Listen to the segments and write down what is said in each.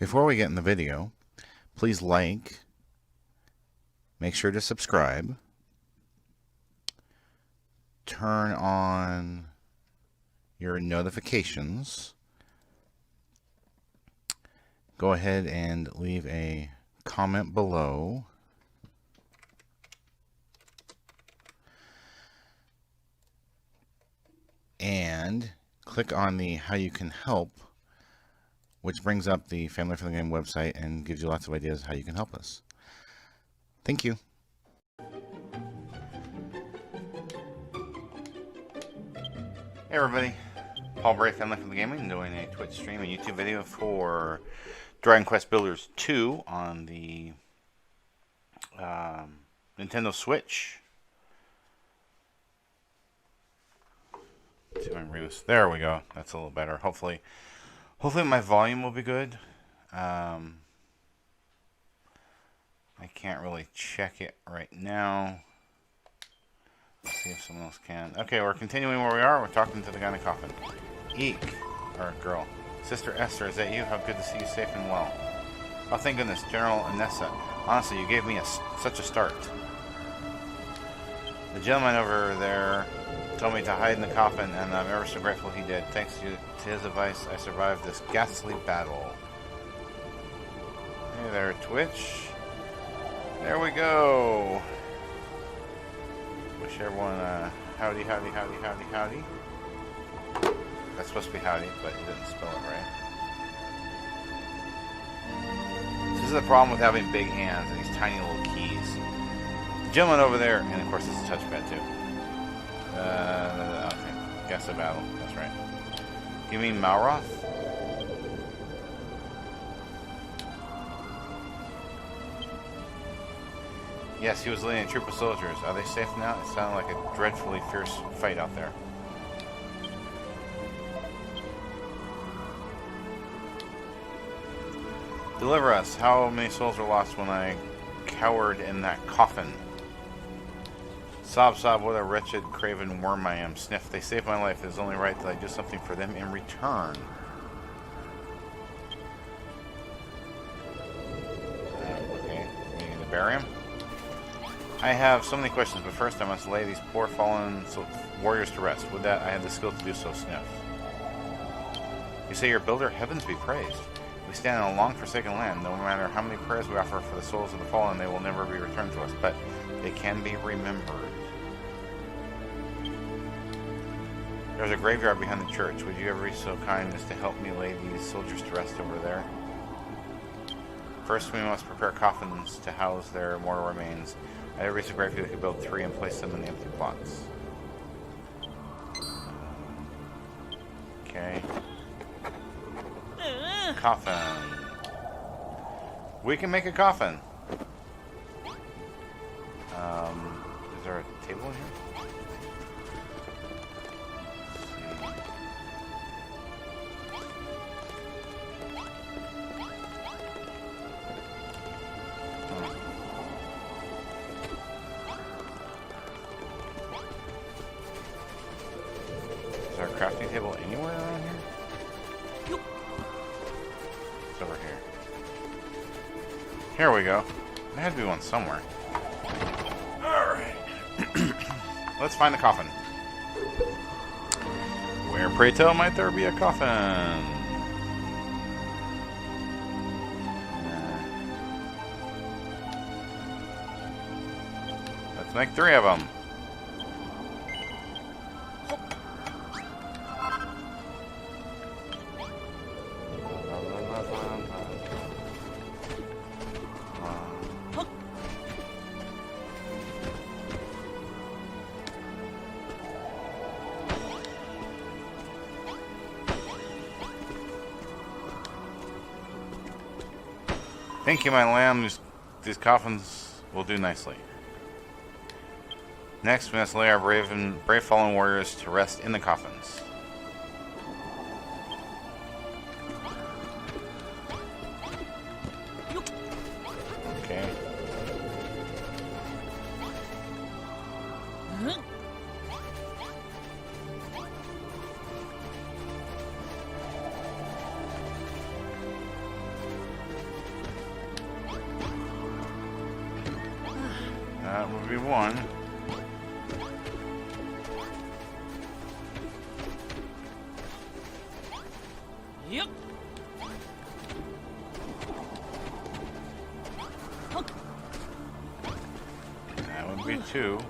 Before we get in the video, please like, make sure to subscribe, turn on your notifications, go ahead and leave a comment below, and click on the How You Can Help, which brings up the Family Friendly Game website and gives you lots of ideas how you can help us. Thank you. Hey everybody, Paul Bray, Family Friendly Gaming, doing a Twitch stream and YouTube video for Dragon Quest Builders 2 on the Nintendo Switch. Let's see if I can bring this. There we go. That's a little better. Hopefully my volume will be good. I can't really check it right now. Let's see if someone else can. Okay, we're continuing where we are. We're talking to the guy in the coffin. Eek, or girl. Sister Esther, is that you? How good to see you safe and well. Oh, thank goodness. General Anessa. Honestly, you gave me such a start. The gentleman over there told me to hide in the coffin, and I'm ever so grateful he did. Thanks to his advice, I survived this ghastly battle. Hey there, Twitch. There we go. Wish everyone howdy, howdy, howdy, howdy, howdy. That's supposed to be howdy, but he didn't spell it right. This is the problem with having big hands and these tiny little keys. The gentleman over there, and of course it's a touchpad too. Okay, guess the battle. That's right. You mean Malroth? Yes, he was leading a troop of soldiers. Are they safe now? It sounded like a dreadfully fierce fight out there. Deliver us. How many souls were lost when I cowered in that coffin? Sob, sob, what a wretched, craven worm I am. Sniff, they saved my life. It is only right that I do something for them in return. Okay, we need to bury him. I have so many questions, but first I must lay these poor fallen warriors to rest. Would that I had the skill to do so, Sniff. You say you're a builder? Heavens be praised. We stand in a long forsaken land. No matter how many prayers we offer for the souls of the fallen, they will never be returned to us, but they can be remembered. There's a graveyard behind the church. Would you ever be so kind as to help me lay these soldiers to rest over there? First, we must prepare coffins to house their mortal remains. I'd be so grateful if you could build 3 and place them in the empty plots. Okay. Coffin. We can make a coffin. Is there a table in here? Is there a crafting table anywhere around here? It's over here. Here we go. There had to be one somewhere. Alright. Let's find the coffin. Where, pray tell, might there be a coffin? Let's make 3 of them. Thank you, my lamb. These coffins will do nicely. Next, we must lay our brave fallen warriors to rest in the coffins. Okay. That would be one. Yep. That would be two.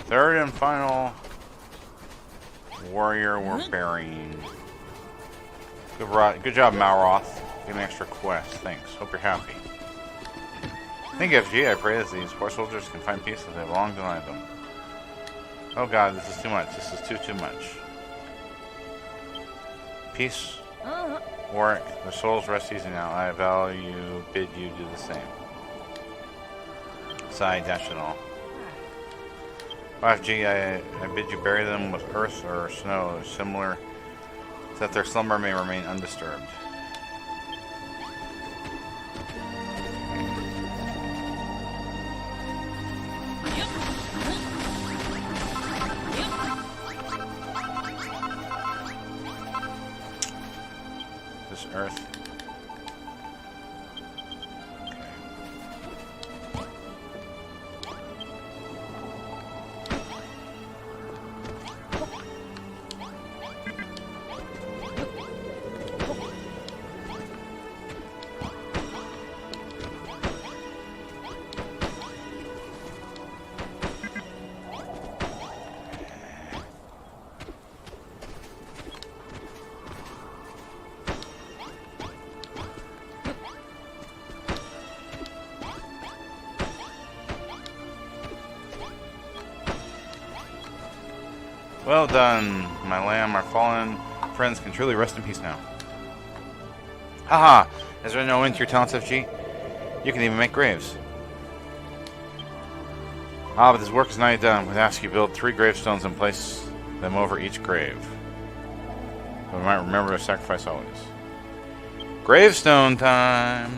Third and final warrior we're burying. Good job, Malroth. Get an extra quest. Thanks. Hope you're happy. Thank you, FG. I pray that these poor soldiers can find peace as they have long denied them. Oh god, this is too much. This is too much. Peace, Warwick. Their souls rest easy now. I vow you bid you do the same. Sigh, dash it all. FG, I bid you bury them with earth or snow, similar, so that their slumber may remain undisturbed. This earth. Well done, my lamb. Our fallen friends can truly rest in peace now. Haha! Is there no end to your talents, FG? You can even make graves. Ah, but this work is not done. We'd ask you build 3 gravestones and place them over each grave. But we might remember to sacrifice always. Gravestone time!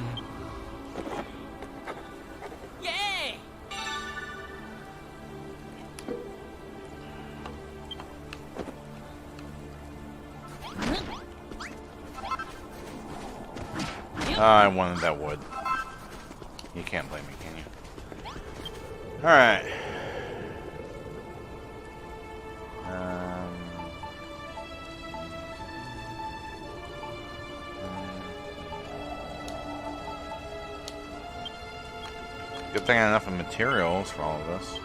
Yay! I wanted that wood. You can't blame me, can you? Alright. Good thing I had enough of materials for all of this.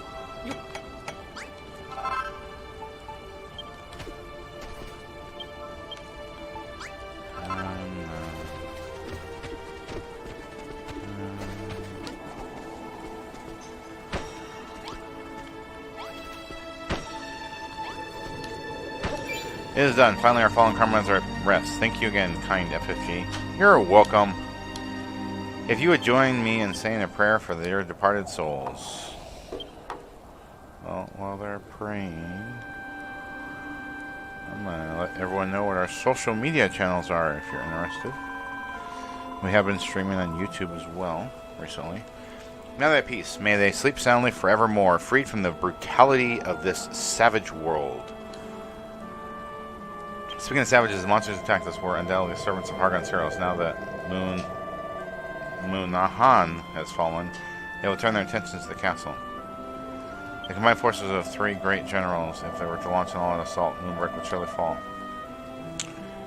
It is done. Finally, our fallen comrades are at rest. Thank you again, kind FFG. You're welcome. If you would join me in saying a prayer for their departed souls. Well, while they're praying, I'm going to let everyone know what our social media channels are if you're interested. We have been streaming on YouTube as well recently. Now that peace, may they sleep soundly forevermore, freed from the brutality of this savage world. Speaking of savages, the monsters attacked us were undoubtedly servants of Hargon Seros. Now that Munahan has fallen, they will turn their attentions to the castle. The combined forces of 3 great generals, if they were to launch an all-out assault, Moonbreak would surely fall.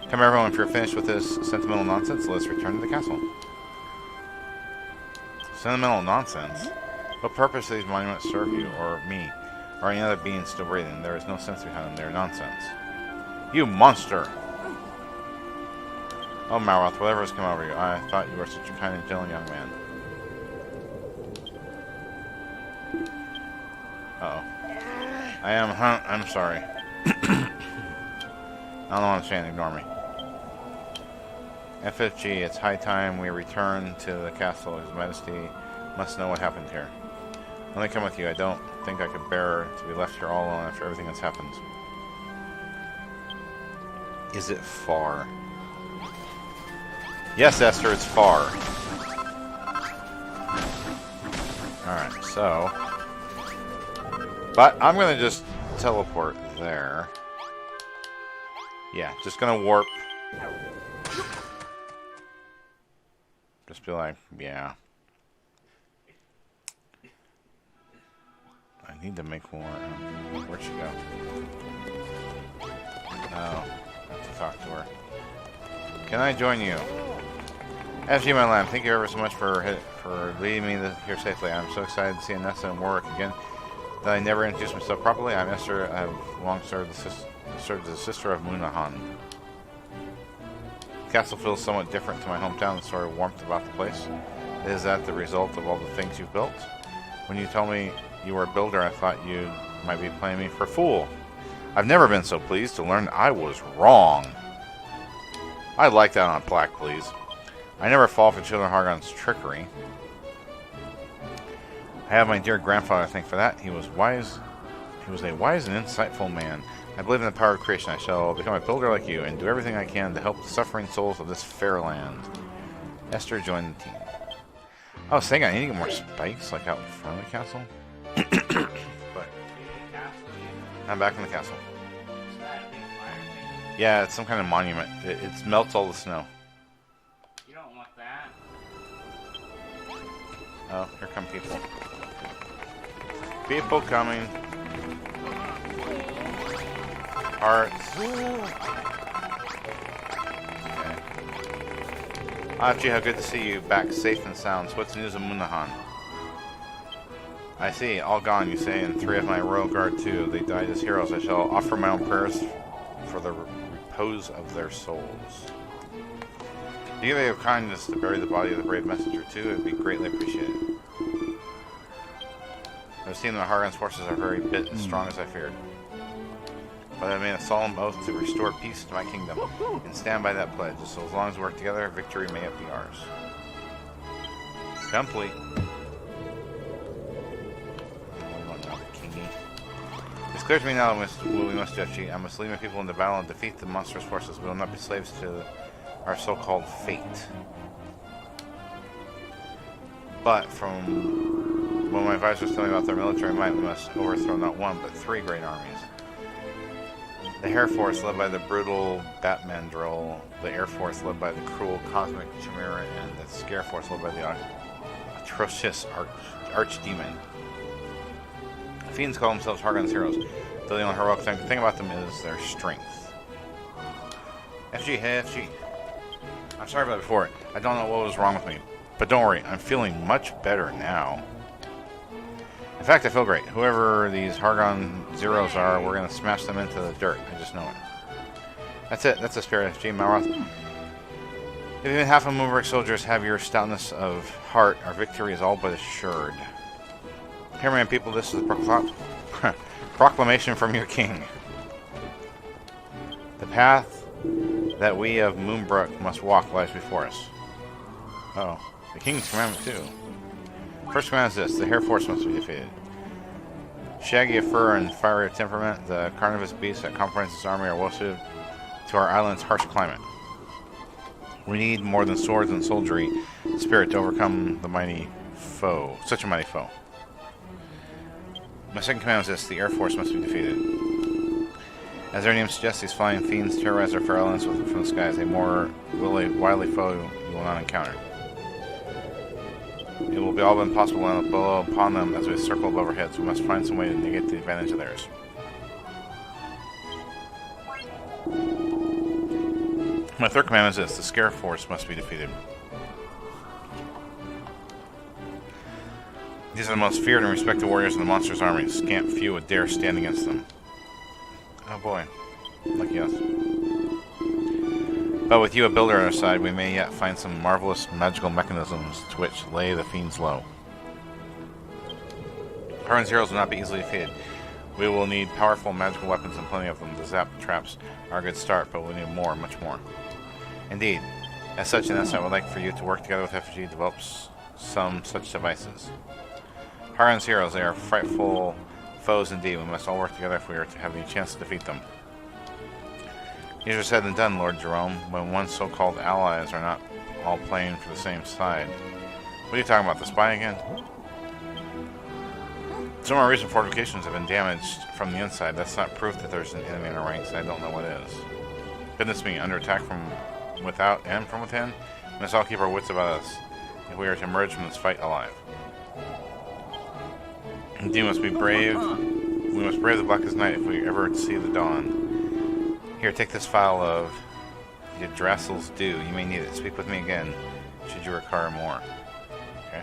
Come everyone, if you're finished with this sentimental nonsense, let's return to the castle. Sentimental nonsense? What purpose do these monuments serve you, or me, or any other being still breathing? There is no sense behind them, they are nonsense. You monster! Oh, Malroth, whatever has come over you. I thought you were such a kind and gentle young man. Uh-oh. I am, huh? I'm sorry. I don't want to say ignore me. FFG, it's high time we return to the castle. His Majesty must know what happened here. Let me come with you. I don't think I could bear to be left here all alone after everything that's happened. Is it far? Yes, Esther, it's far. Alright, so... But I'm going to just teleport there. Yeah, just going to warp. Just be like, yeah. I need to make more. Where'd she go? No. I have to talk to her. Can I join you? FG, my lamb, thank you ever so much for leading me here safely. I'm so excited to see Anessa and Warwick again that I never introduced myself properly. I'm Esther. I have long served as the sister of Munahan. The castle feels somewhat different to my hometown, the sort of warmth about the place. Is that the result of all the things you've built? When you told me you were a builder, I thought you might be playing me for a fool. I've never been so pleased to learn I was wrong. I'd like that on a plaque, please. I never fall for Children Hargon's trickery. I have my dear grandfather to thank for that. He was wise. He was a wise and insightful man. I believe in the power of creation. I shall become a builder like you and do everything I can to help the suffering souls of this fair land. Esther joined the team. I was thinking I need to get more spikes, like out in front of the castle. But I'm back in the castle. Yeah, it's some kind of monument. It melts all the snow. You don't want that. Oh, here come people. People coming. Hearts. Gee, how good to see you back safe and sound. So what's the news of Munahan? I see, all gone, you say, and 3 of my royal guard too. They died as heroes. I shall offer my own prayers for the repose of their souls. If you have kindness to bury the body of the brave messenger too, it would be greatly appreciated. I've seen that Hargon's forces are very bit as strong as I feared. But I made a solemn oath to restore peace to my kingdom, and stand by that pledge. So as long as we work together, victory may it be ours. Complete. It's clear to me now what we must do, FG. I must lead my people into battle and defeat the monstrous forces. We will not be slaves to our so-called fate. But from when my advisors tell me about their military might, we must overthrow not 1, but 3 great armies. The Air Force, led by the brutal Batman Drill, the Air Force, led by the cruel Cosmic Chimera, and the Scare Force, led by the atrocious Archdemon. The Fiends call themselves Hargon's heroes, though the only heroic thing about them is their strength. FG, hey FG. I'm sorry about before. I don't know what was wrong with me, but don't worry, I'm feeling much better now. In fact, I feel great. Whoever these Hargon Zeros are, we're going to smash them into the dirt. I just know it. That's it. That's the spirit, FG. Malroth. If even half of Moonbrook soldiers have your stoutness of heart, our victory is all but assured. Here, man, people, this is the proclamation from your king. The path that we of Moonbrook must walk lies before us. Oh, the king's commandment, too. First command is this: the Air Force must be defeated. Shaggy of fur and fiery of temperament, the carnivorous beasts that comprise this army are well suited to our island's harsh climate. We need more than swords and soldiery spirit to overcome the mighty foe, such a mighty foe. My second command is this: the Air Force must be defeated. As their name suggests, these flying fiends terrorize our fair islands from the skies, a more wily foe you will not encounter. It will be all but impossible to blow upon them as we circle above our heads. We must find some way to negate the advantage of theirs. My third command is this: the Scare Force must be defeated. These are the most feared and respected warriors in the monster's army. Scant few would dare stand against them. Oh boy. Lucky us. But with you a builder on our side, we may yet find some marvelous magical mechanisms to which lay the fiends low. Hargon's heroes will not be easily defeated. We will need powerful magical weapons and plenty of them. The zap traps are a good start, but we need more, much more. Indeed. As such, Anessa, I would like for you to work together with FG to develop some such devices. Hargon's heroes, they are frightful foes indeed. We must all work together if we are to have any chance to defeat them. Easier said than done, Lord Jerome, when one's so-called allies are not all playing for the same side. What are you talking about, the spy again? Some of our recent fortifications have been damaged from the inside. That's not proof that there's an enemy in our ranks. I don't know what is. Goodness me, under attack from without and from within? We must all keep our wits about us if we are to emerge from this fight alive. You must be brave. We must brave the blackest night if we ever see the dawn. Here, take this file of Yggdrasil's Dew. You may need it. Speak with me again, should you require more. Okay.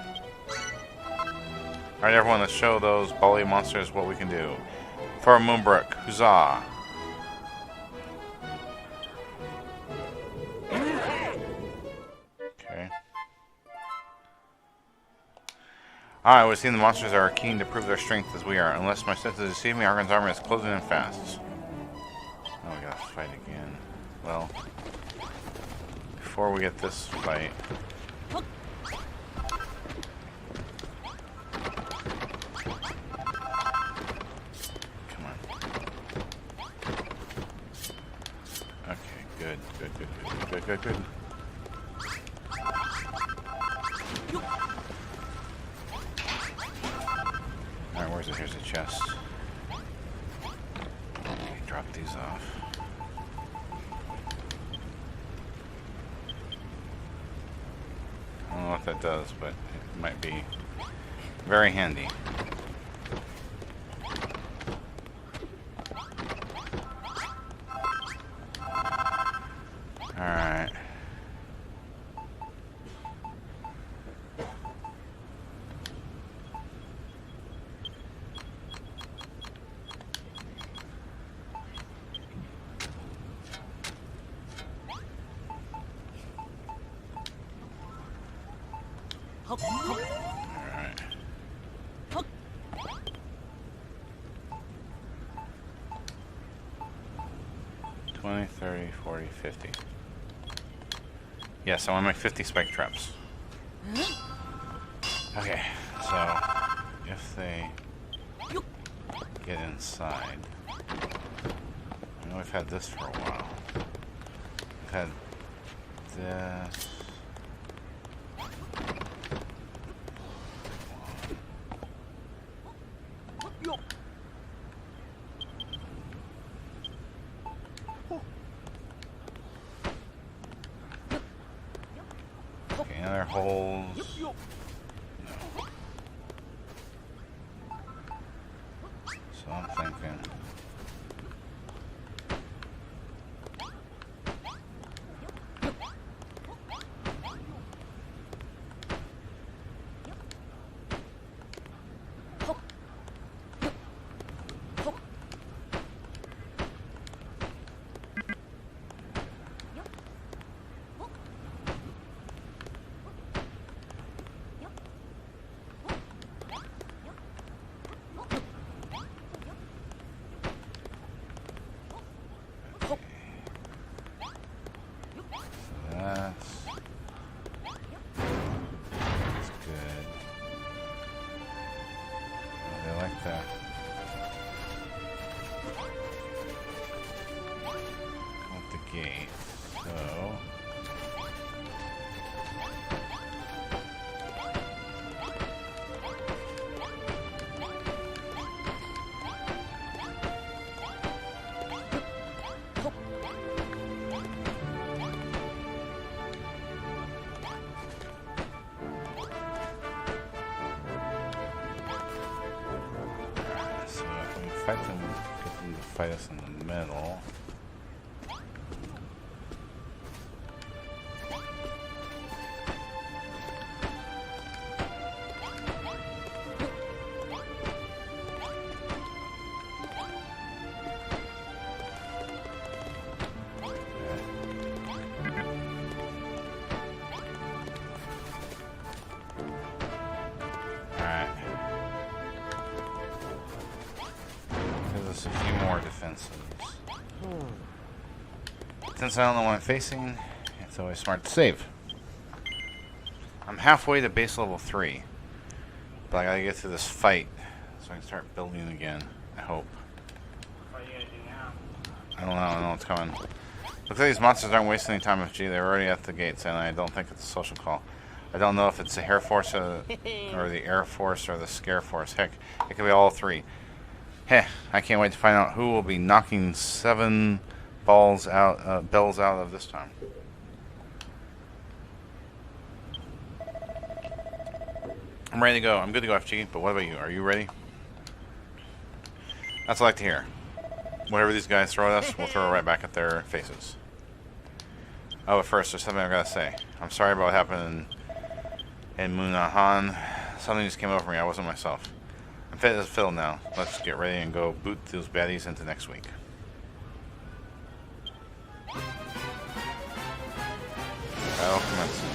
Alright, everyone, let's show those Bali monsters what we can do. For Moonbrook, huzzah! Okay. Alright, we've seen the monsters are keen to prove their strength as we are. Unless my senses deceive me, Argon's armor is closing in fast. Oh, we gotta fight again. Well, before we get this fight... Come on. Okay, good. Alright, where's it? Here's a chest. Okay, drop these off. I don't know what that does, but it might be very handy. Alright. Alright. 20, 30, 40, 50. Yes, I want to make 50 spike traps. Okay, so if they get inside, I know we've had this for a while. We've had this. Okay, other holes. No. So I'm thinking. That's good. They like that. At the gate. So fight them, get them to fight us in the middle. A few more defenses. Since I don't know what I'm facing, it's always smart to save. I'm halfway to base level 3, but I gotta get through this fight so I can start building again. I hope. What are you gonna do now? I don't know. I don't know what's coming. Looks like these monsters aren't wasting any time, FG. They're already at the gates, and I don't think it's a social call. I don't know if it's the Air Force or the Air Force or the Scare Force. Heck, it could be all three. Heh, I can't wait to find out who will be knocking 7 bells out of this time. I'm ready to go. I'm good to go, FG, but what about you? Are you ready? That's what I like to hear. Whatever these guys throw at us, we'll throw it right back at their faces. Oh, but first, there's something I've got to say. I'm sorry about what happened in Munahan. Something just came over me. I wasn't myself. I'm fit as a fiddle now. Let's get ready and go boot those baddies into next week. Battle commencing.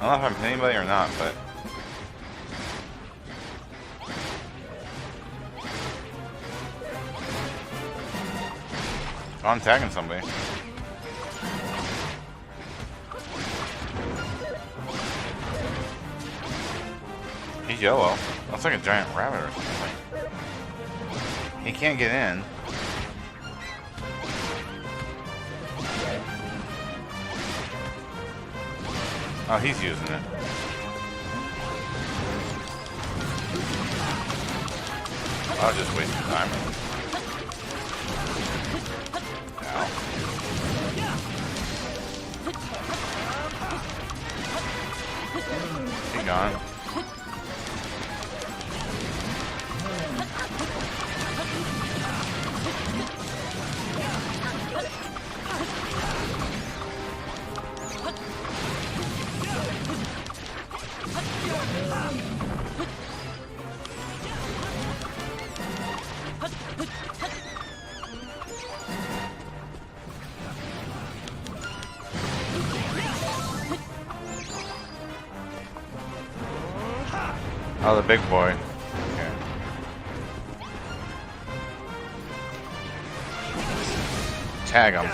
I don't know if I'm hitting anybody or not, but... Oh, I'm tagging somebody. He's yellow. Looks like a giant rabbit or something. He can't get in. Oh, he's using it. I'll just waste time. Ow. He gone. Oh, the big boy. Okay. Tag him.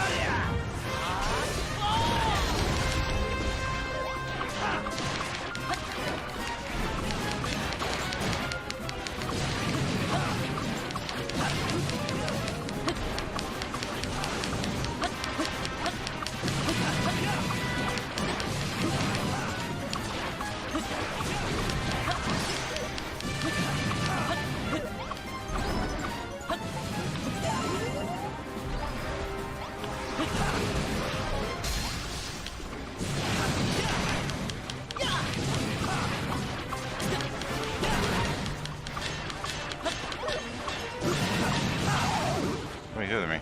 What are you doing to me?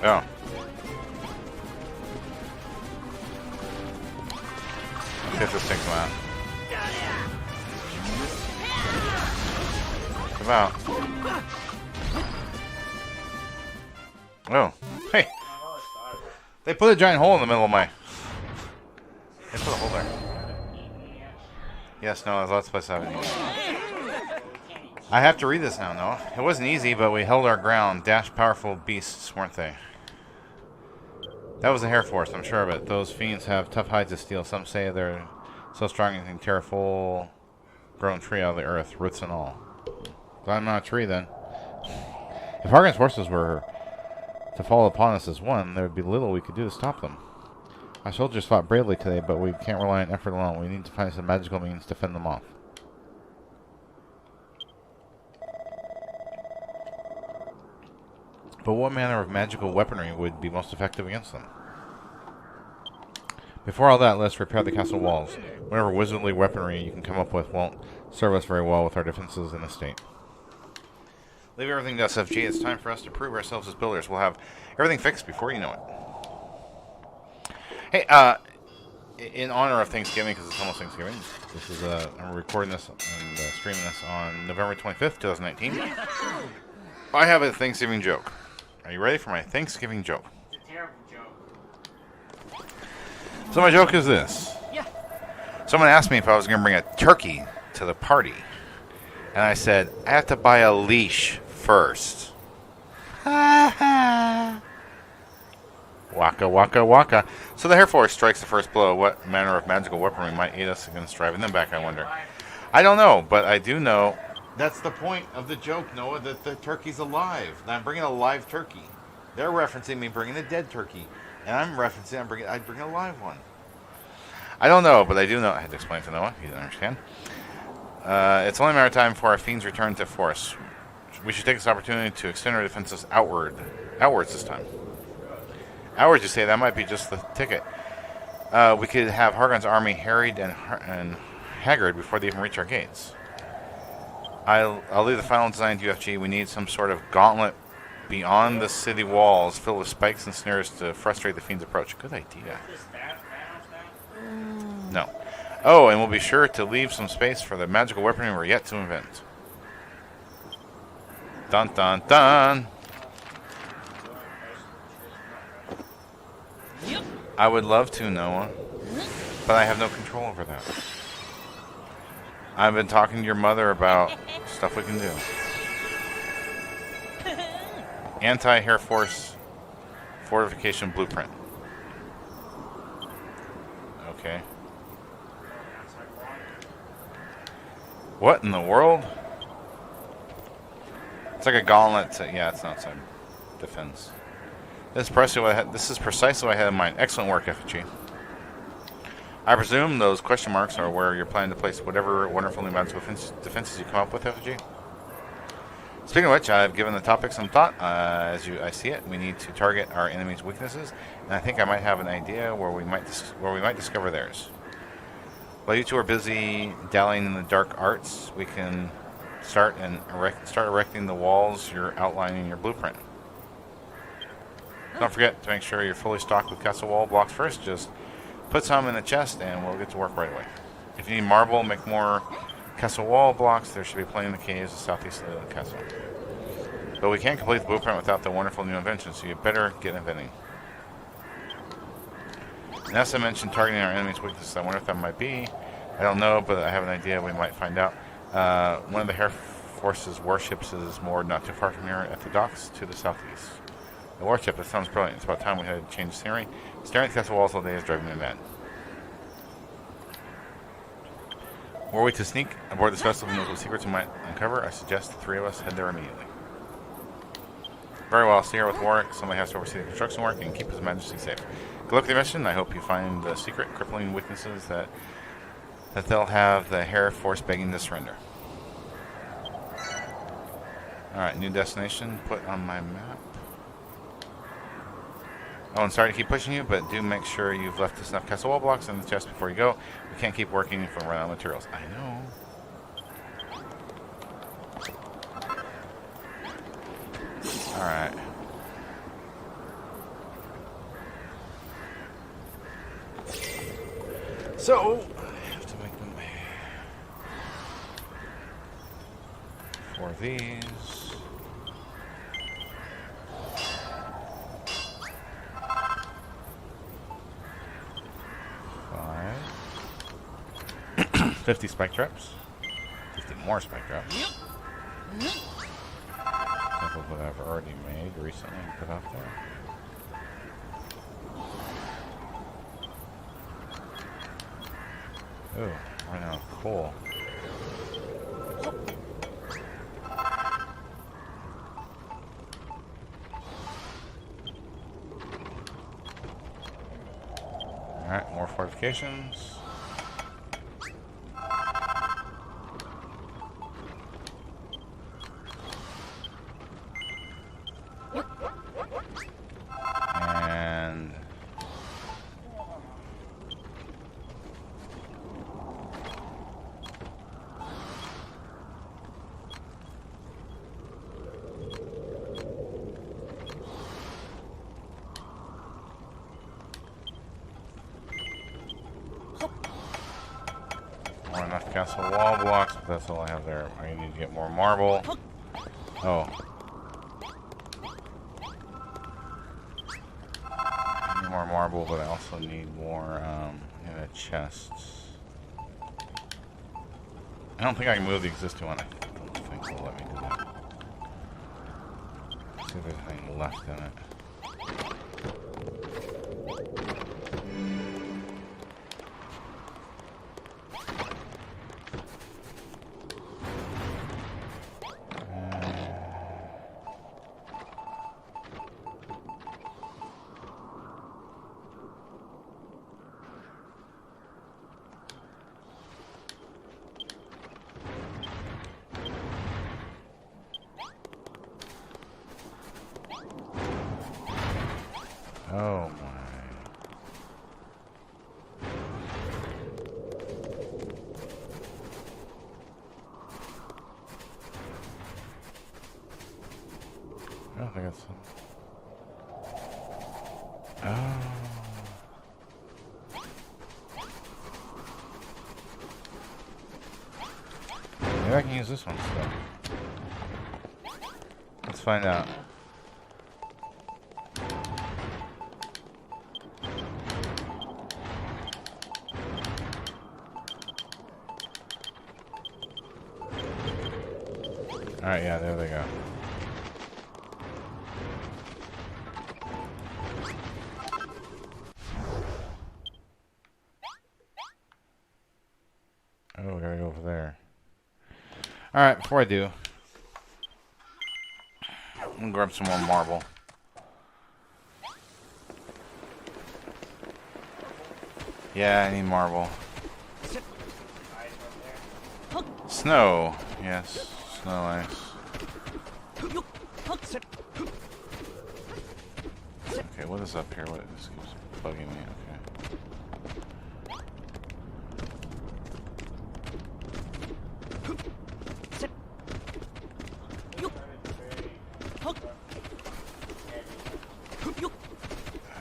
Oh. Get this thing come out. Come out. Oh. Hey. They put a giant hole in the middle of my... They put a hole there. Yes, no, there's lots of places I haven't used. I have to read this now, no? It wasn't easy, but we held our ground. Dash powerful beasts, weren't they? That was the Hair Force, I'm sure of it. Those fiends have tough hides of steel. Some say they're so strong you can tear a full-grown tree out of the earth, roots and all. Glad I'm not a tree, then. If Hargan's forces were to fall upon us as one, there would be little we could do to stop them. Our soldiers fought bravely today, but we can't rely on effort alone. We need to find some magical means to fend them off. But what manner of magical weaponry would be most effective against them? Before all that, let's repair the castle walls. Whatever wizardly weaponry you can come up with won't serve us very well with our defenses in the state. Leave everything to SFG. It's time for us to prove ourselves as builders. We'll have everything fixed before you know it. Hey, in honor of Thanksgiving, because it's almost Thanksgiving, this is I'm recording this and streaming this on November 25th, 2019. I have a Thanksgiving joke. Are you ready for my Thanksgiving joke? It's a terrible joke. So my joke is this. Yeah. Someone asked me if I was going to bring a turkey to the party. And I said, I have to buy a leash first. Waka waka waka. So the Air Force strikes the first blow. What manner of magical weaponry might aid us against driving them back, I wonder? I don't know, but I do know that's the point of the joke, Noah, that the turkey's alive. Now I'm bringing a live turkey. They're referencing me bringing a dead turkey. And I'm referencing I'd bring a live one. I don't know, but I do know. I had to explain to Noah. He didn't understand. It's only a matter of time before our fiends return to force. We should take this opportunity to extend our defenses outwards this time. Outwards, you say? That might be just the ticket. We could have Hargon's army harried and haggard before they even reach our gates. I'll leave the final design to UFG. We need some sort of gauntlet beyond the city walls filled with spikes and snares to frustrate the fiend's approach. Good idea. No. Oh, and we'll be sure to leave some space for the magical weaponry we're yet to invent. Dun dun dun! I would love to, Noah, but I have no control over that. I've been talking to your mother about stuff we can do. Anti-Air Force fortification blueprint. Okay. What in the world? It's like a gauntlet to, yeah, it's outside defense. This is precisely what I had in mind. Excellent work, FG. I presume those question marks are where you're planning to place whatever wonderful new magical defenses you come up with, FG. Speaking of which, I've given the topic some thought. I see it, we need to target our enemies' weaknesses, and I think I might have an idea where we might discover theirs. While you two are busy dallying in the dark arts, we can start erecting the walls you're outlining in your blueprint. Don't forget to make sure you're fully stocked with castle wall blocks first. Just put some in the chest and we'll get to work right away. If you need marble, make more castle wall blocks. There should be plenty in the caves southeast of the castle. But we can't complete the blueprint without the wonderful new invention, so you better get inventing. And as I mentioned, targeting our enemy's weaknesses, I wonder if that might be. I don't know, but I have an idea. We might find out. One of the Air Force's warships is moored not too far from here at the docks to the southeast. The warship, that sounds brilliant. It's about time we had to change scenery. Staring at the castle walls all day is driving me mad. Were we to sneak aboard this vessel and know what secrets we might uncover, I suggest the three of us head there immediately. Very well, I'll stay here with Warwick. Somebody has to oversee the construction work and keep His Majesty safe. Good luck with the mission. I hope you find the secret crippling weaknesses that they'll have the Air Force begging to surrender. Alright, new destination put on my map. Oh, and sorry to keep pushing you, but do make sure you've left us enough castle wall blocks in the chest before you go. We can't keep working if we run out of materials. I know. Alright. So, I have to make them for these. Five. 50 spike traps. 50 more spike traps. Examples that I've already made recently and put out there. Oh, right now, cool. Alright, more fortifications. And not enough castle wall blocks, but that's all I have there. I need to get more marble. Oh. I need more marble, but I also need more in the chests. I don't think I can move the existing one. I don't think they'll let me do that. See if there's anything left in it. Oh my. I don't think it's... Oh. Maybe I can use this one still. Let's find out. Alright, yeah, there they go. Oh, we gotta go over there. Alright, before I do, I'm gonna grab some more marble. Yeah, I need marble. Snow, yes. Snow ice. Okay, what is up here? What is keeps bugging me? Okay.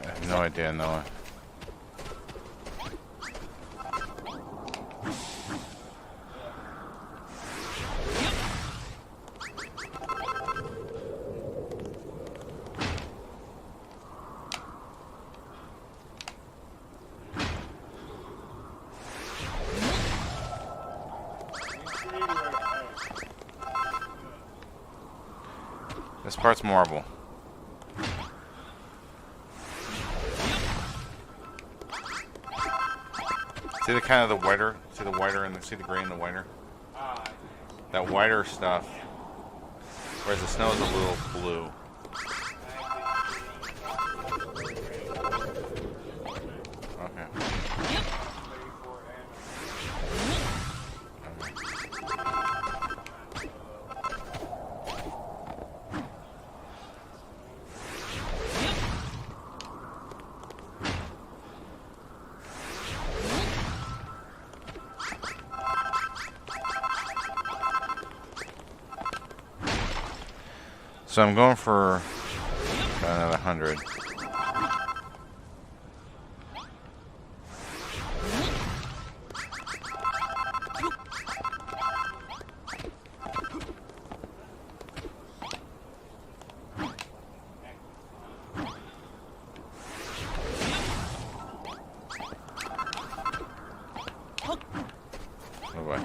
I have no idea, Noah. This part's marble. See the kind of the whiter, see the whiter and see the gray and the whiter? That whiter stuff, whereas the snow is a little blue. Okay. So I'm going for another 100. Oh boy.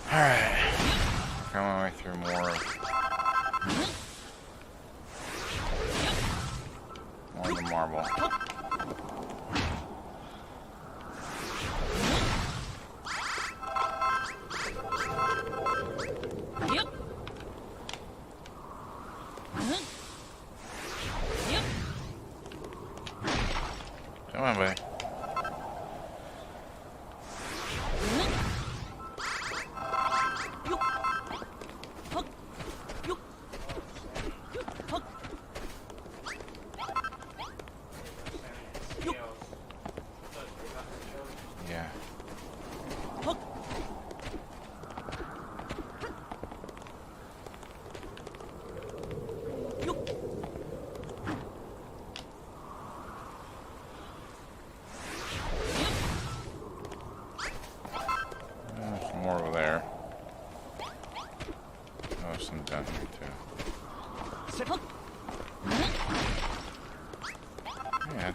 Alright. Come my way through more of the marble.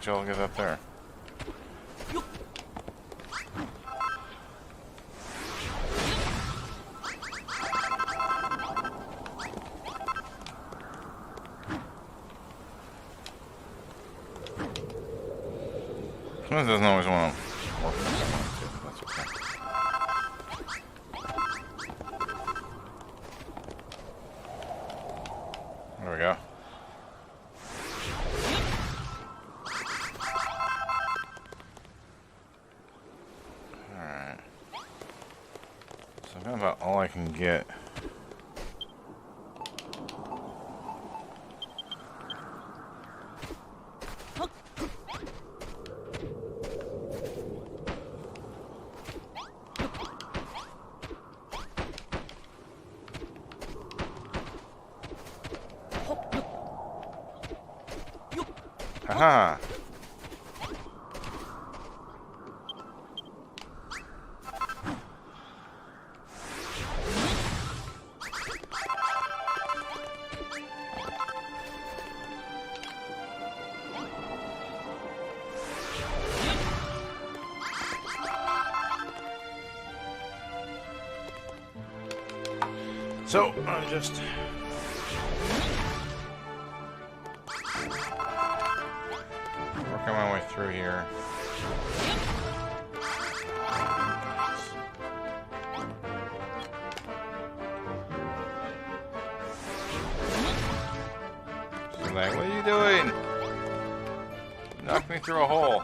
let y'all get up there. It doesn't always want to work as I want it to, but that's okay. There we go. Alright. So that's about all I can get. Aha! So, I'm just working my way through here. She's like, what are you doing? Knock me through a hole.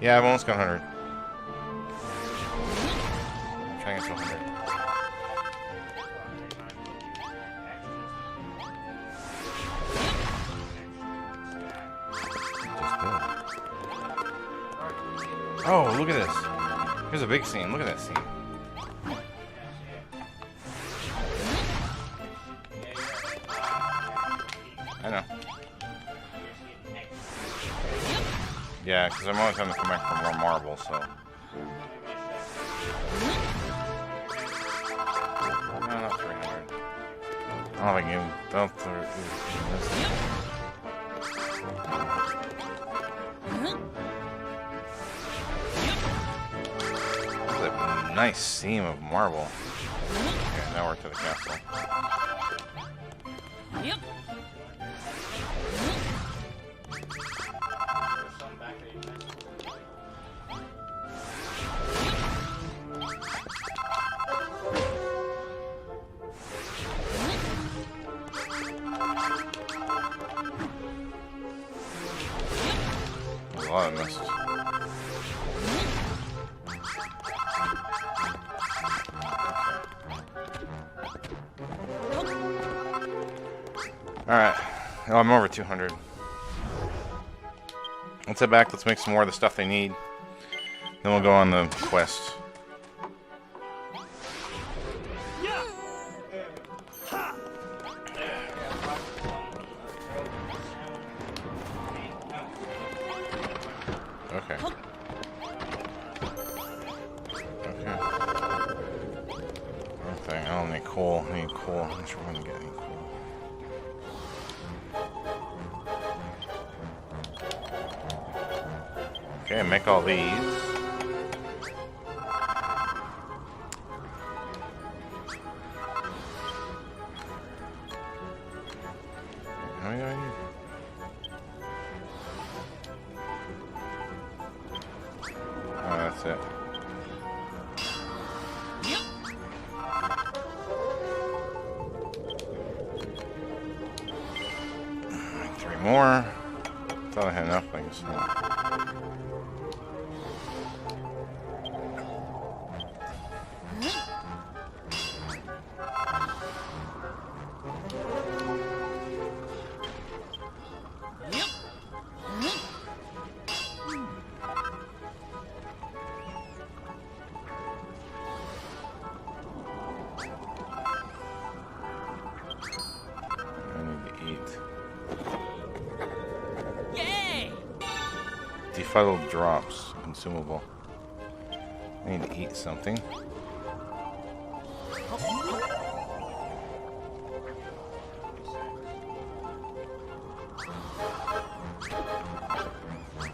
Yeah, I've almost got 100. I'm trying to get to 100. Oh, look at this. Here's a big scene. Look at that scene. I know. Yeah, because I'm always having to come back for more marble, so. No, not 300. I don't think you don't. That's a nice seam of marble. Okay, now we're to the castle. Yep. A lot of misses. Alright. Oh, I'm over 200. Let's head back. Let's make some more of the stuff they need. Then we'll go on the quest. Okay. Okay. One thing. I don't need coal. I need coal. I'm not sure we're gonna get any coal. Okay, make all these. How many do I need? Oh, that's it. Three more. Thought I had enough, I guess not. I need to eat. Befuddled drops. Consumable. I need to eat something.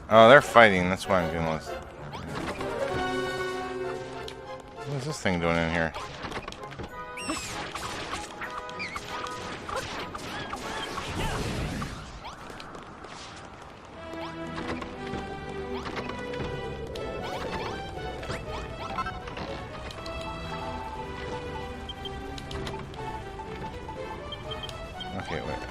Oh, they're fighting. That's why I'm getting lost. What is this thing doing in here? Okay, wait.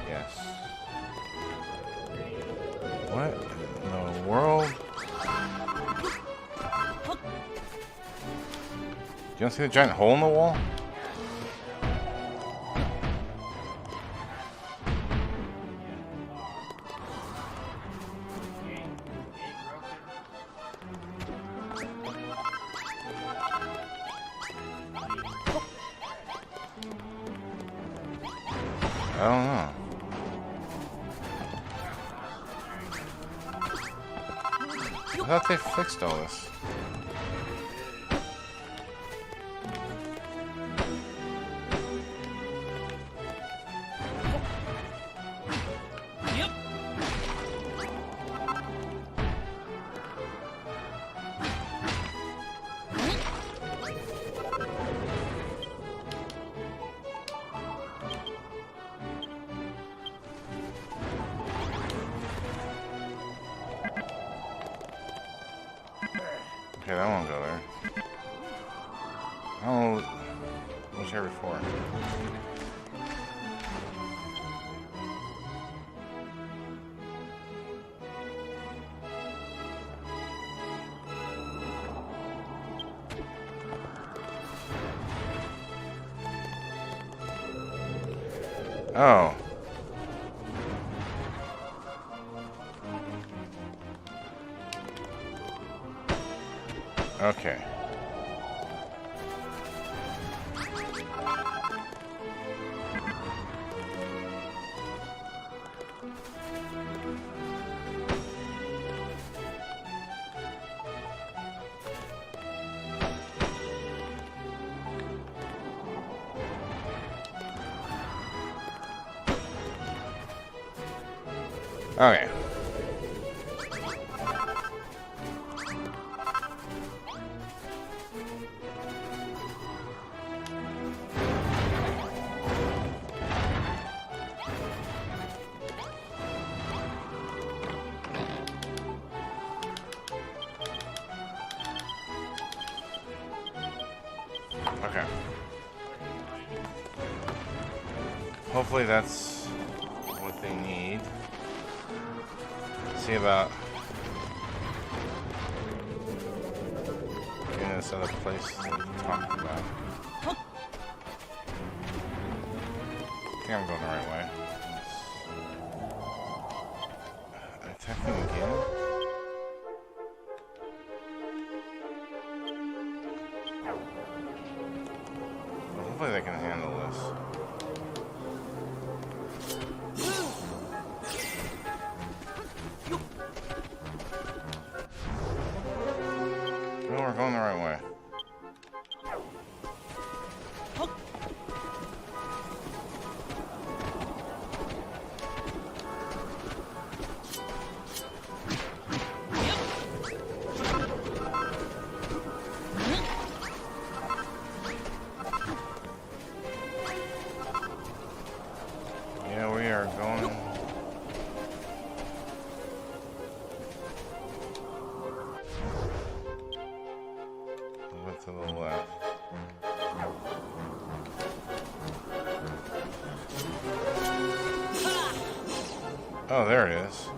Yes. What in the world? You don't see the giant hole in the wall? I don't know. I thought they fixed all this. Okay, that won't go there. Oh, it was here before. Oh. Okay. Okay. Okay. Hopefully that's what they need. See about getting this other place to talk about. I think I'm going the right way. Attacking again? Well, hopefully they can handle this. No, we're going the right way. Yeah, we are going. A bit to the left. Oh, there it is.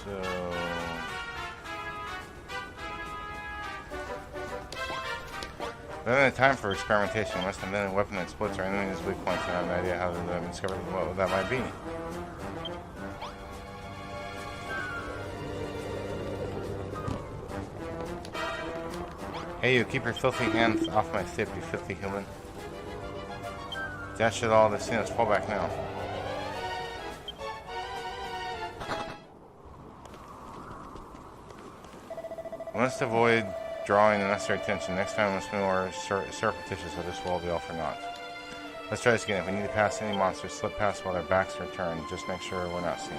So... Then time for experimentation. Unless I'm then a weapon that splits or enemy's weak points, I have no idea how to discover what that might be. Hey, you keep your filthy hands off my ship, you filthy human. That should all the scene us fall back now. We must avoid drawing unnecessary attention. Next time, let's be more surreptitious, or this will all be all for naught. Let's try this again. If we need to pass any monsters, slip past while their backs are turned. Just make sure we're not seen.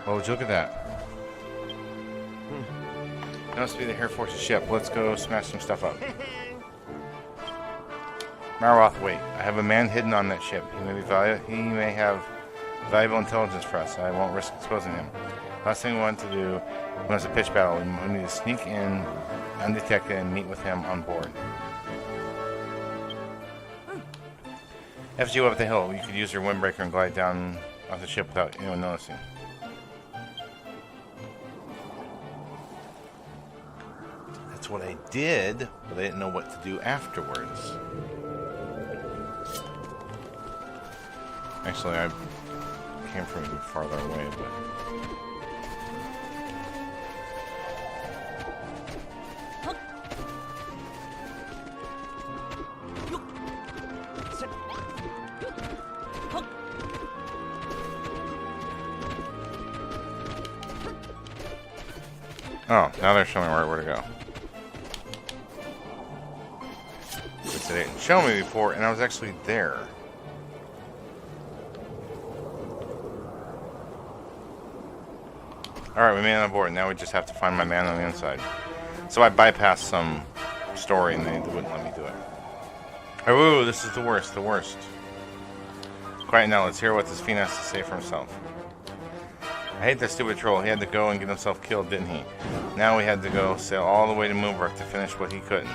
Well, would you look at that? That must be the Air Force's ship. Let's go smash some stuff up. Marroth, wait. I have a man hidden on that ship. He may have valuable intelligence for us. I won't risk exposing him. Last thing we want to do when it's a pitch battle, we need to sneak in undetected and meet with him on board. FG up the hill. You could use your windbreaker and glide down off the ship without anyone noticing. That's what I did, but I didn't know what to do afterwards. Actually, I came from a bit farther away, but... Oh, now they're showing me where to go. Which they didn't show me before, and I was actually there. Alright, we made it on board. Now we just have to find my man on the inside. So I bypassed some story and they wouldn't let me do it. Oh, this is the worst, the worst. Quiet now, let's hear what this fiend has to say for himself. I hate that stupid troll. He had to go and get himself killed, didn't he? Now we had to go sail all the way to Moonbrook to finish what he couldn't.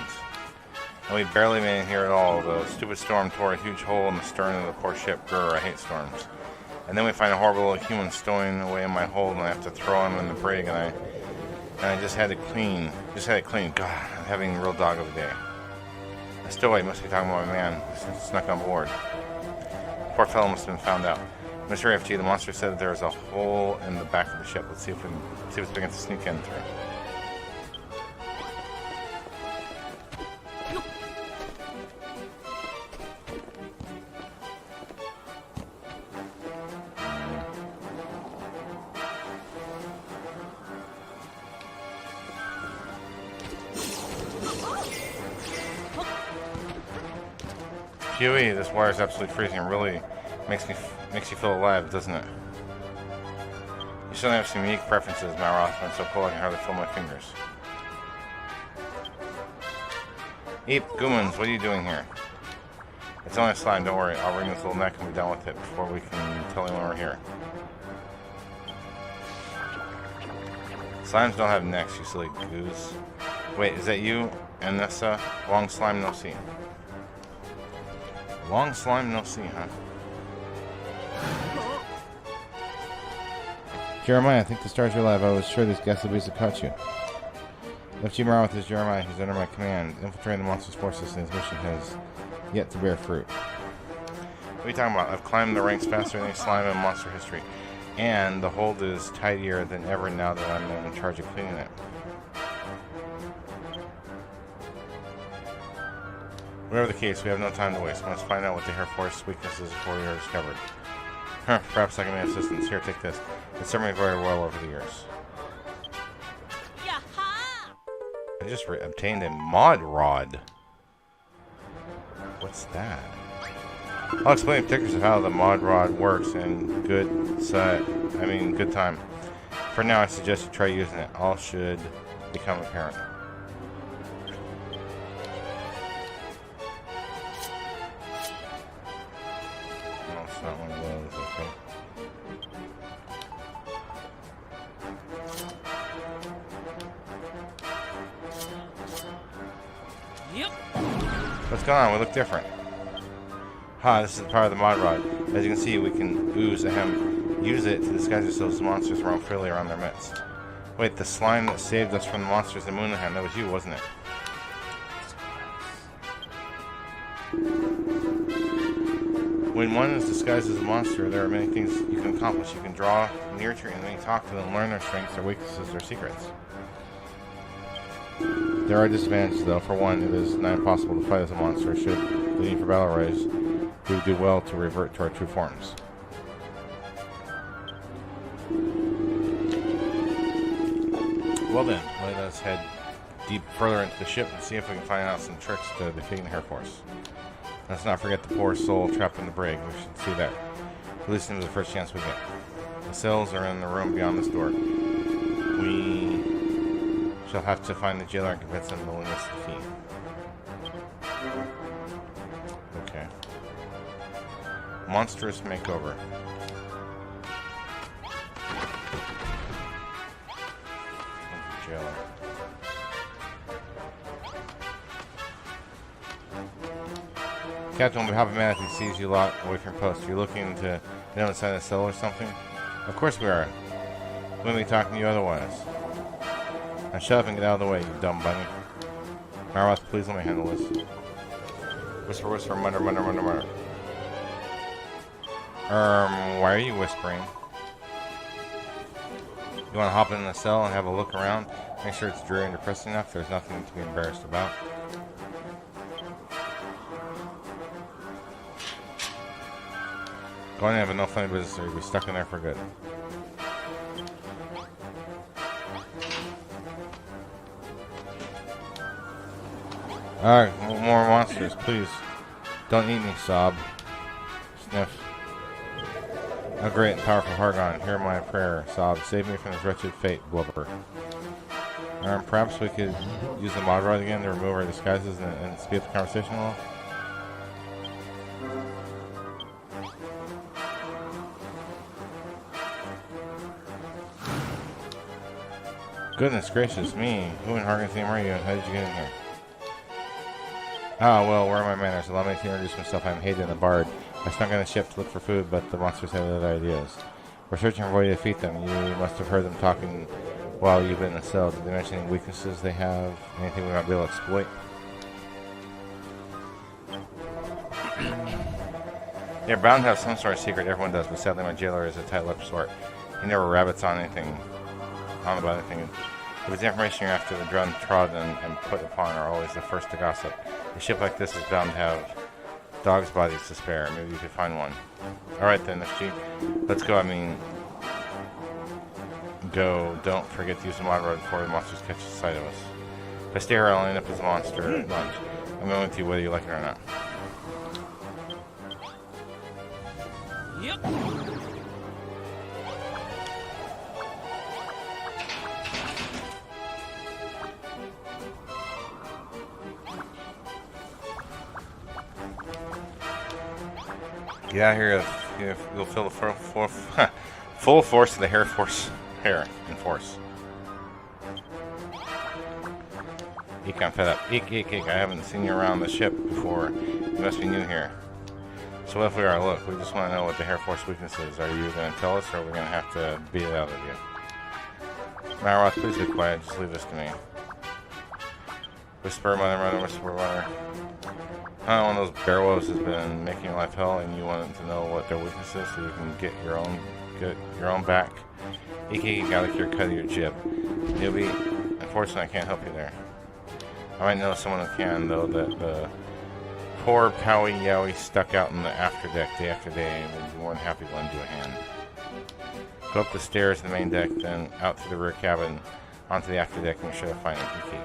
And we barely made it here at all. The stupid storm tore a huge hole in the stern of the poor ship. Grr, I hate storms. And then we find a horrible little human stowing away in my hold, and I have to throw him in the brig, and I just had it clean. God, I'm having a real dog of a day. A stowaway must be talking about my man who snuck on board. Poor fellow must have been found out. Mr. FG, the monster said that there is a hole in the back of the ship. Let's see if it's big enough to sneak in through. Huey, this wire is absolutely freezing. It really makes you feel alive, doesn't it? You certainly have some unique preferences, Malroth, and so cool I can hardly feel my fingers. Eep, Goomans, what are you doing here? It's only a slime, don't worry. I'll ring this little neck and be done with it before we can tell anyone we're here. Slimes don't have necks, you silly goose. Wait, is that you, Anessa? Long slime, no see. Long slime, no see, huh? Jeremiah, I think the stars are alive. I was sure these Gasabees would catch you. FG Marroth is Jeremiah. He's under my command. Infiltrating the monster's forces, and his mission has yet to bear fruit. What are you talking about? I've climbed the ranks faster than any slime in monster history. And the hold is tidier than ever now that I'm in charge of cleaning it. Whatever the case, we have no time to waste. We must find out what the Air Force weaknesses before we are discovered. Huh, perhaps I can be assistance. Here, take this. It's served me very well over the years. I just obtained a mod rod. What's that? I'll explain particulars of how the mod rod works in good time. For now, I suggest you try using it. All should become apparent. No, it's not one of those. Okay. What's going on? We look different. This is part of the mod rod. As you can see, we can ooze use it to disguise yourselves as monsters roam freely around their midst. Wait, the slime that saved us from the monsters in Moonham, that was you, wasn't it? When one is disguised as a monster, there are many things you can accomplish. You can draw near to your enemy, talk to them, learn their strengths, their weaknesses, their secrets. There are disadvantages, though. For one, it is not impossible to fight as a monster. Should the need for battle arise, we would do well to revert to our true forms. Well then, let us head deep further into the ship and see if we can find out some tricks to defeating the Air Force. Let's not forget the poor soul trapped in the brig. We should see that. Release him to the first chance we get. The cells are in the room beyond this door. We shall have to find the jailer and convince him to lend us the key. Okay. Monstrous makeover. Jailer. Captain, on behalf of humanity, sees you lot away from post. You're looking to get inside the cell or something? Of course we are. We wouldn't be talking to you otherwise. Now shut up and get out of the way, you dumb bunny. Marroth, please let me handle this. Whisper, whisper, mutter, mutter, mutter, mutter. Why are you whispering? You want to hop in the cell and have a look around? Make sure it's dreary and depressing enough. There's nothing to be embarrassed about. Go on and have no funny business or you'll be stuck in there for good. Alright, more monsters, please. Don't eat me, sob. Sniff. Oh great and powerful Hargon, hear my prayer, sob. Save me from this wretched fate, blubber. Perhaps we could use the mod rod again to remove our disguises and speed up the conversation a little? Goodness gracious me. Who in Hargon's name are you and how did you get in here? Ah, well, where are my manners? Allow me to introduce myself. I'm Hayden the Bard. I snuck on the ship to look for food, but the monsters had other ideas. We're searching for a way to defeat them. You must have heard them talking while you've been in the cell. Did they mention any weaknesses they have? Anything we might be able to exploit? They're bound to have some sort of secret. Everyone does, but sadly my jailer is a tight-lipped sort. He never rabbits on anything. On about anything. If it's information you're after, the drum trodden and put upon are always the first to gossip. A ship like this is bound to have dogs' bodies to spare. Maybe you could find one. Alright then, SG. Let's go. I mean, go. Don't forget to use the mod road before the monsters catch sight of us. If I stay here, I'll end up as a monster at lunch. I'm going with you whether you like it or not. Yep. Get out here if you'll feel the full force of the Air Force in force. Eek, I'm fed up. Eek, eek, eek. I haven't seen you around the ship before. You must be new here. So what if we are? Look, we just want to know what the Air Force weakness is. Are you going to tell us, or are we going to have to beat it out of you? Marroth, please be quiet. Just leave this to me. Whisper, mother, whisper, mother. One of those bear wolves has been making your life hell, and you want to know what their weakness is, so you can get your own back. Iki got like your cut of your jib. You'll be. Unfortunately, I can't help you there. I might know someone who can, though. That the poor Powie Yowie stuck out in the afterdeck day after day, and would be more than happy to lend you a hand. Go up the stairs to the main deck, then out through the rear cabin, onto the afterdeck, and you're sure to find it. Iki.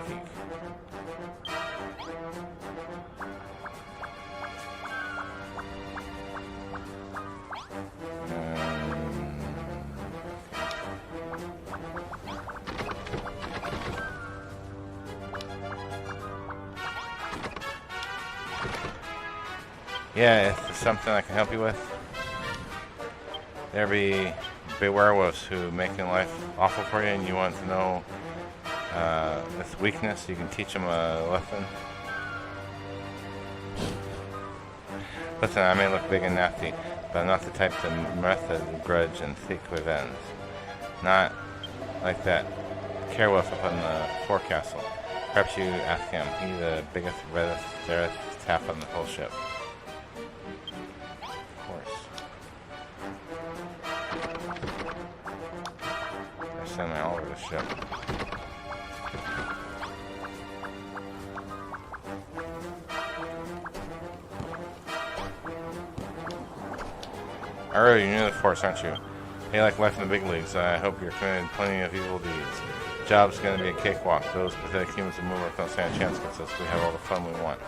Yeah, if there's something I can help you with, there be big werewolves who making life awful for you, and you want to know this weakness. You can teach them a lesson. Listen, I may look big and nasty, but I'm not the type to method, grudge, and seek revenge. Not like that Kerwolf up on the forecastle. Perhaps you ask him. He's the biggest, reddest, fairest tap on the whole ship. Of course. I send me all over the ship. I really knew the force, aren't you? Hey, like life in the big leagues. I hope you're committed plenty of evil deeds. Job's gonna be a cakewalk. Those pathetic humans of Moonbrook don't stand a chance against us. We have all the fun we want.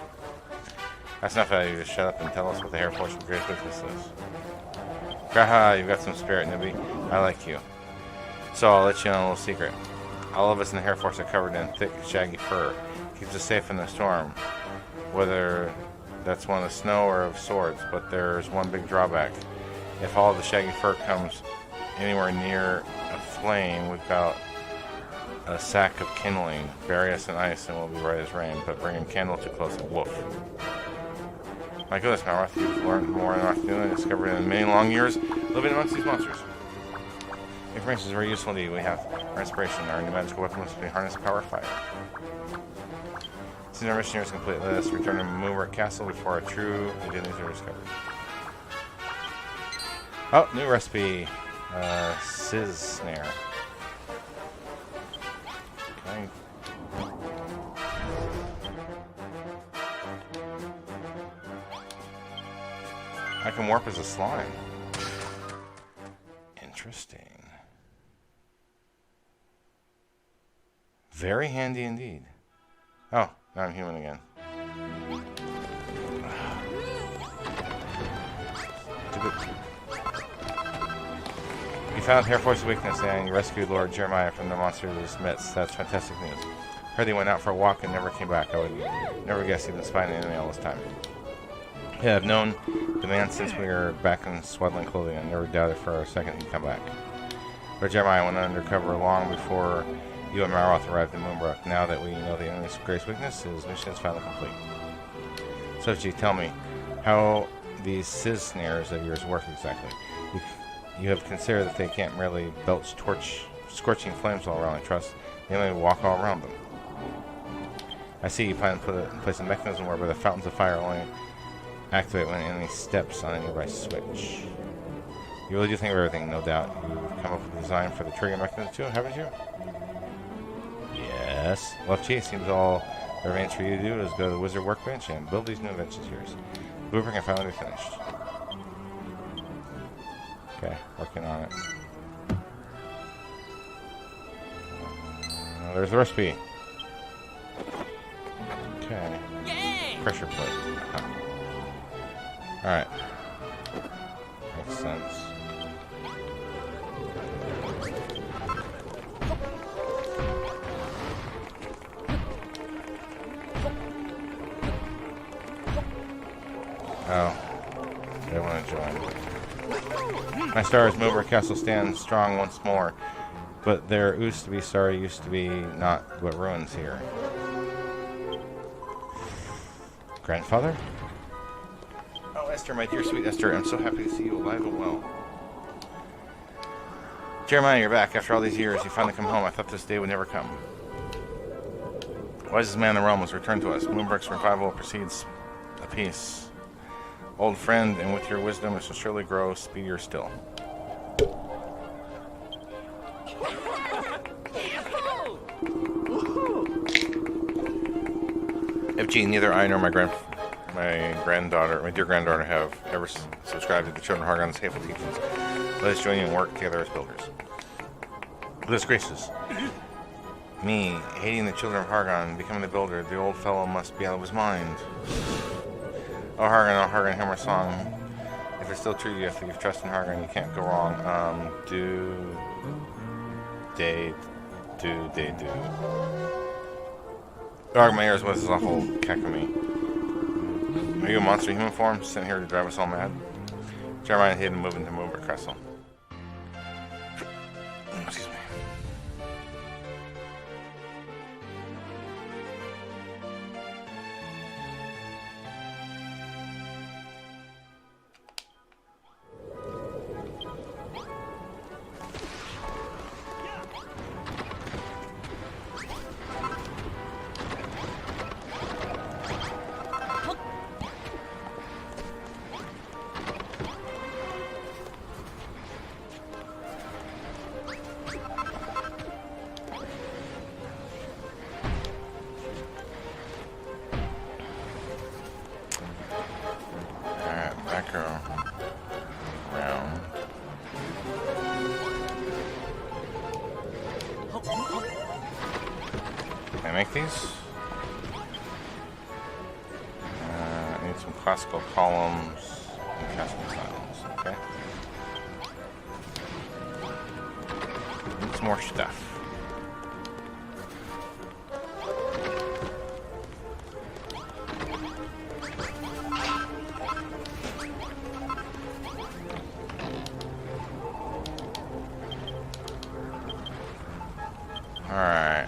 That's enough out of you. Just shut up and tell us what the Air Force's greatest weakness is. Graha, you've got some spirit, Nibby. I like you. So I'll let you in on a little secret. All of us in the Air Force are covered in thick, shaggy fur. Keeps us safe in the storm. Whether that's one of the snow or of swords, but there's one big drawback. If all of the shaggy fur comes anywhere near a flame, we've got a sack of kindling. Bury us in ice and we'll be right as rain, but bring a candle too close and woof. My goodness, Malroth, you've learned more in Arthur and discovered in many long years living amongst these monsters. Information is very useful indeed. We have our inspiration. Our new magical weapon must be harnessed power fire. Since our mission here is complete, let us return to Moonbrook Castle before our true identities are discovered. Oh, new recipe. Sizz snare. Okay. I can warp as a slime. Interesting. Very handy indeed. Oh, now I'm human again. You found Air Force's weakness and rescued Lord Jeremiah from the monster's midst. That's fantastic news. Heard he went out for a walk and never came back. I would never guess he'd been spying on the enemy all this time. Yeah, I've known the man since we were back in swaddling clothing. I never doubted for a second he'd come back. But Jeremiah went undercover long before you and Malroth arrived in Moonbrook. Now that we know the enemy's greatest weakness, his mission is finally complete. So, G, tell me how these Sizz snares of yours work exactly. You have considered that they can't merely belch scorching flames all around. I trust they only walk all around them. I see you plan to put in place a mechanism whereby the fountains of fire only activate when an enemy steps on a nearby switch. You really do think of everything, no doubt. You've come up with a design for the trigger mechanism too, haven't you? Yes. Well, gee, seems all there remains for you to do is go to the wizard workbench and build these new inventions of yours. Blueprint can finally be finished. Okay, working on it. There's the recipe. Okay. Yay! Pressure plate. Huh. Alright. Makes sense. Oh. They want to join. My stars, Moonbrook Castle stands strong once more. But there used to be not what ruins here. Grandfather? Oh, Esther, my dear sweet Esther, I'm so happy to see you alive and well. Jeremiah, you're back. After all these years, you finally come home. I thought this day would never come. Wisest man in the realm has returned to us. Moonbrook's revival proceeds apace. Old friend, and with your wisdom, it shall surely grow speedier still. FG, neither I nor my dear granddaughter have ever subscribed to the Children of Hargon's hateful teachings. Let us join you and work together as builders. Goodness gracious. Me, hating the Children of Hargon and becoming the builder, the old fellow must be out of his mind. Oh Hargon, hear my song. If it's still true you have to give trust in Hargon, you can't go wrong. Do. Dog, my ears was this awful cackling. Are you a monster human form sent here to drive us all mad? Jeremiah hid and moved into Moonbrook Castle. Excuse me. go around. Can I make these? I need some classical columns and castle tiles. Okay. Need some more stuff. Alright.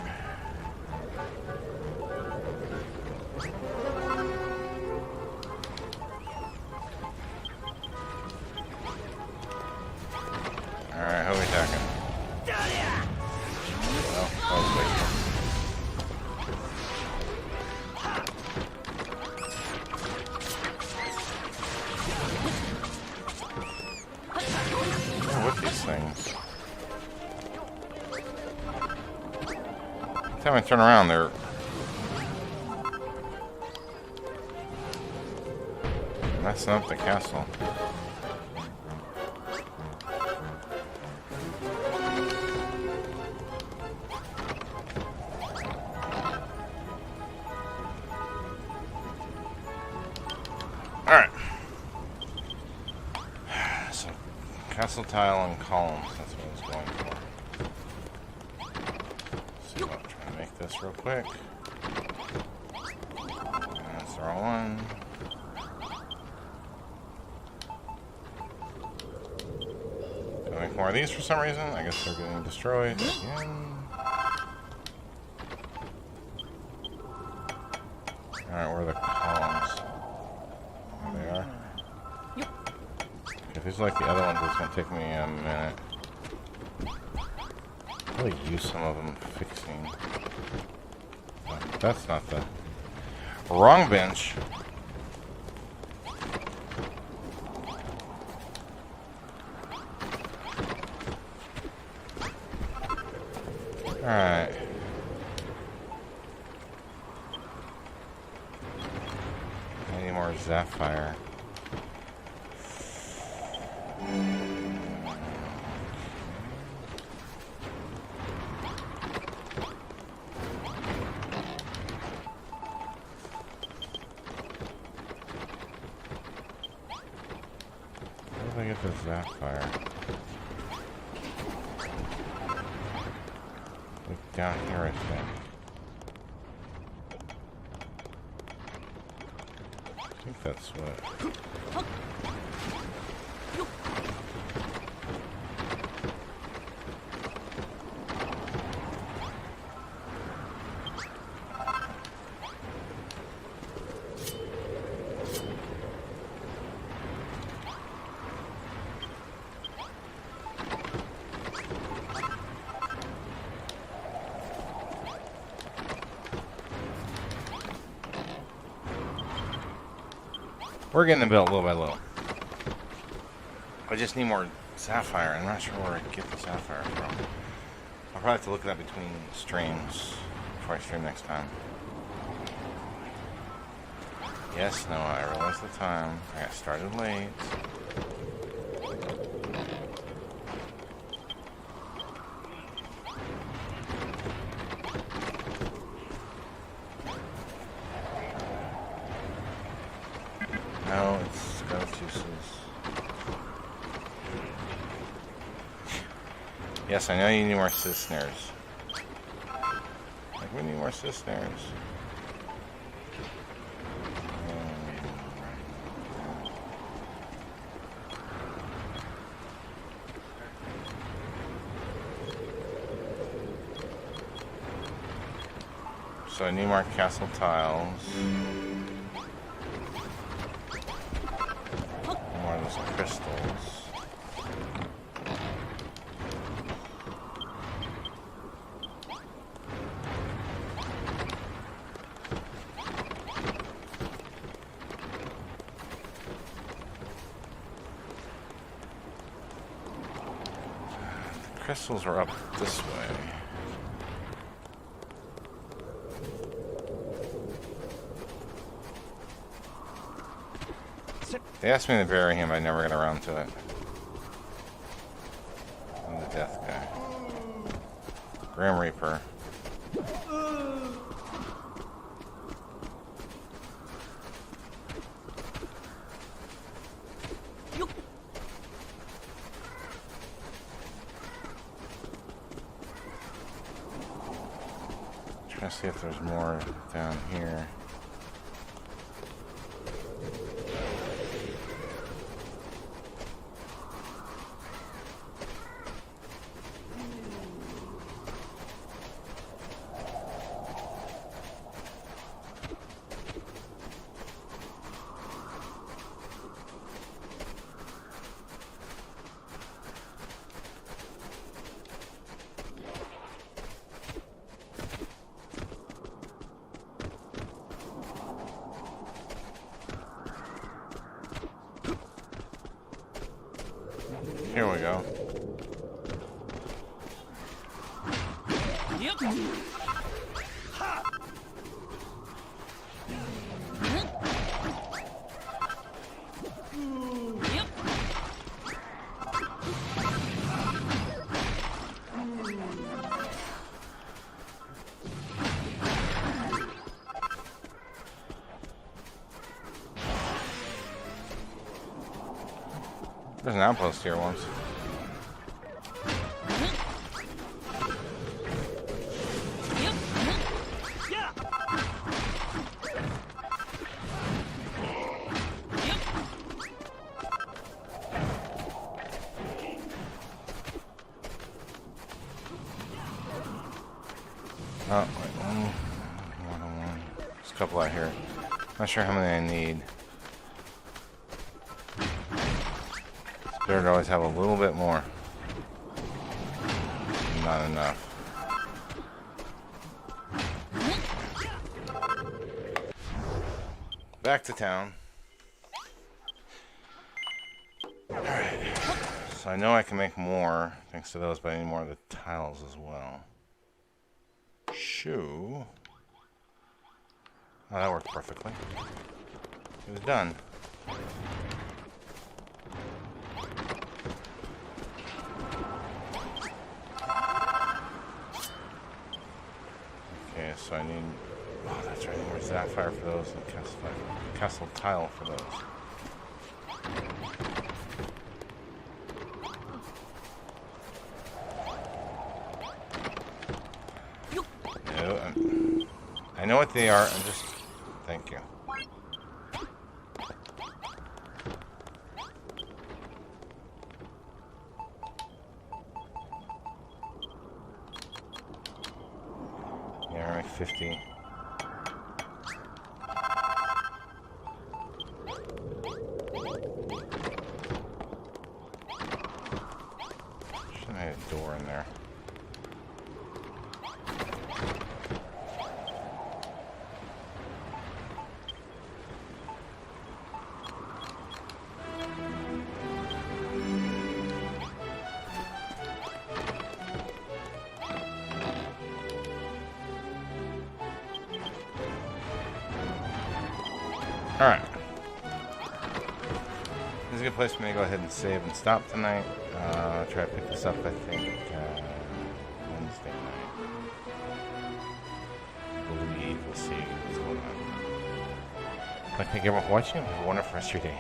Alright, who are we talking? Oh, that was big. What are these things? Every time I turn around, they're messing up the castle. Alright. So, castle tile and columns, that's what I was going for. So, I'll try to make this real quick. That's the wrong one. Gonna make more of these for some reason. I guess they're getting destroyed again. Alright, where are the columns? There they are. If these are like the other ones, it's gonna take me a minute. I'll really use some of them fixing. But that's not the wrong bench. Alright. I need more Sapphire. How do I get the Sapphire? Like down here, I think. I think that's what. We're getting the built little by little. I just need more Sapphire. I'm not sure where I can get the Sapphire from. I'll probably have to look at that between streams before I stream next time. Yes, no, I realized the time. I got started late. No, it's got its uses. Yes, I know you need more Cisners. Like, we need more Cisners. So I need more castle tiles. More of those crystals. The crystals are up this way. Sit. They asked me to bury him, I never got around to it. I'm the death guy. Grim Reaper. Trying to see if there's more down here. Here we go. Yep. Yep. There's an outpost here once. Yep. Yeah. Yep. Oh, wait, one. There's a couple out here. Not sure how many I need. It's better to always have a little bit more. Not enough. Back to town. Alright. So I know I can make more thanks to those, but I need more of the tiles as well. Shoe. Oh, that worked perfectly. It was done. Okay, so I need... Oh, that's right. I need more sapphire for those and castle tile for those. No, I know what they are. I'm just... Thank you. Yeah, like 50. Should have had a door in there. Alright. This is a good place for me to go ahead and save and stop tonight. I'll try to pick this up, I think, Wednesday night. I believe we'll see what's going on. Thank you everyone for watching. Have a wonderful rest of your day.